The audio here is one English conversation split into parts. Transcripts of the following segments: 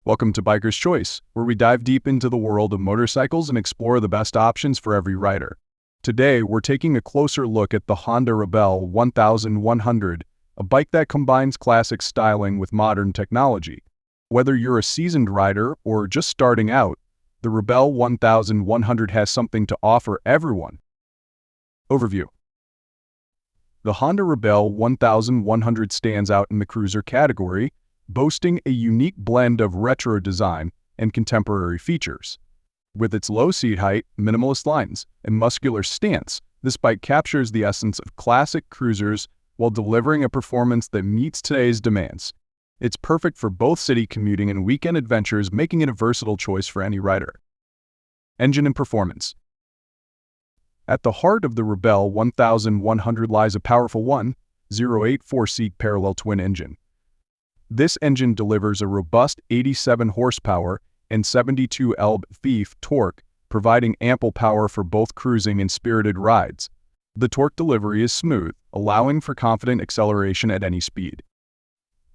Welcome to Biker's Choice, where we dive deep into the world of motorcycles and explore the best options for every rider. Today, we're taking a closer look at the Honda Rebel 1100, a bike that combines classic styling with modern technology. Whether you're a seasoned rider or just starting out, the Rebel 1100 has something to offer everyone. Overview. The Honda Rebel 1100 stands out in the cruiser category, boasting a unique blend of retro design and contemporary features. With its low seat height, minimalist lines, and muscular stance, this bike captures the essence of classic cruisers while delivering a performance that meets today's demands. It's perfect for both city commuting and weekend adventures, making it a versatile choice for any rider. Engine and performance. At the heart of the Rebel 1100 lies a powerful 1.08 four-seat parallel twin engine. This engine delivers a robust 87 horsepower and 72 lb-ft torque, providing ample power for both cruising and spirited rides. The torque delivery is smooth, allowing for confident acceleration at any speed.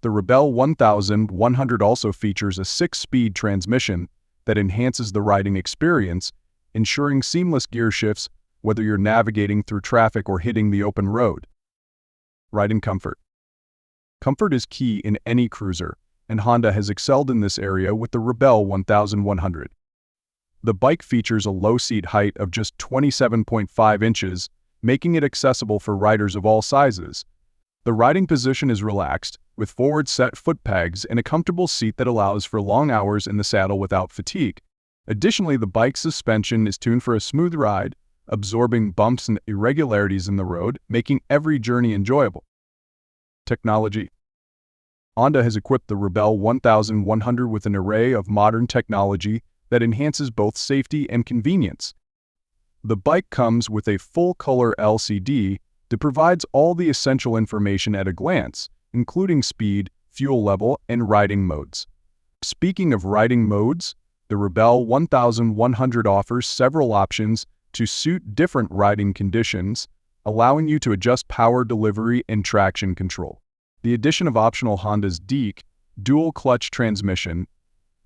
The Rebel 1100 also features a 6-speed transmission that enhances the riding experience, ensuring seamless gear shifts whether you're navigating through traffic or hitting the open road. Riding comfort. Comfort is key in any cruiser, and Honda has excelled in this area with the Rebel 1100. The bike features a low seat height of just 27.5 inches, making it accessible for riders of all sizes. The riding position is relaxed, with forward-set foot pegs and a comfortable seat that allows for long hours in the saddle without fatigue. Additionally, the bike's suspension is tuned for a smooth ride, absorbing bumps and irregularities in the road, making every journey enjoyable. Technology. Honda has equipped the Rebel 1100 with an array of modern technology that enhances both safety and convenience. The bike comes with a full-color LCD that provides all the essential information at a glance, including speed, fuel level, and riding modes. Speaking of riding modes, the Rebel 1100 offers several options to suit different riding conditions, allowing you to adjust power delivery and traction control. The addition of optional Honda's DEEC dual-clutch transmission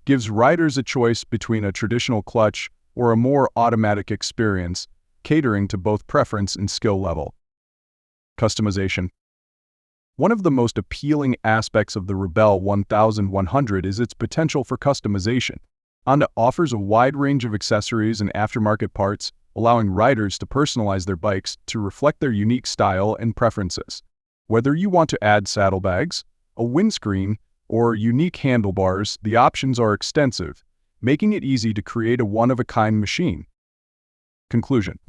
gives riders a choice between a traditional clutch or a more automatic experience, catering to both preference and skill level. Customization. One of the most appealing aspects of the Rebel 1100 is its potential for customization. Honda offers a wide range of accessories and aftermarket parts, allowing riders to personalize their bikes to reflect their unique style and preferences. Whether you want to add saddlebags, a windscreen, or unique handlebars, the options are extensive, making it easy to create a one-of-a-kind machine. Conclusion.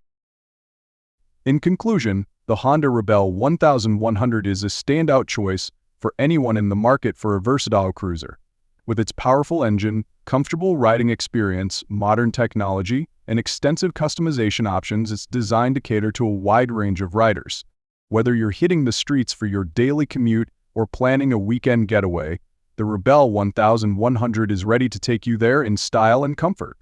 In conclusion, the Honda Rebel 1100 is a standout choice for anyone in the market for a versatile cruiser. With its powerful engine, comfortable riding experience, modern technology, and extensive customization options, it's designed to cater to a wide range of riders. Whether you're hitting the streets for your daily commute or planning a weekend getaway, the Rebel 1100 is ready to take you there in style and comfort.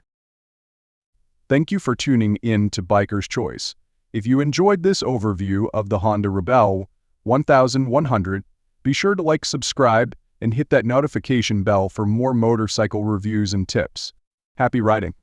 Thank you for tuning in to Biker's Choice. If you enjoyed this overview of the Honda Rebel 1100, be sure to like, subscribe, and hit that notification bell for more motorcycle reviews and tips. Happy riding!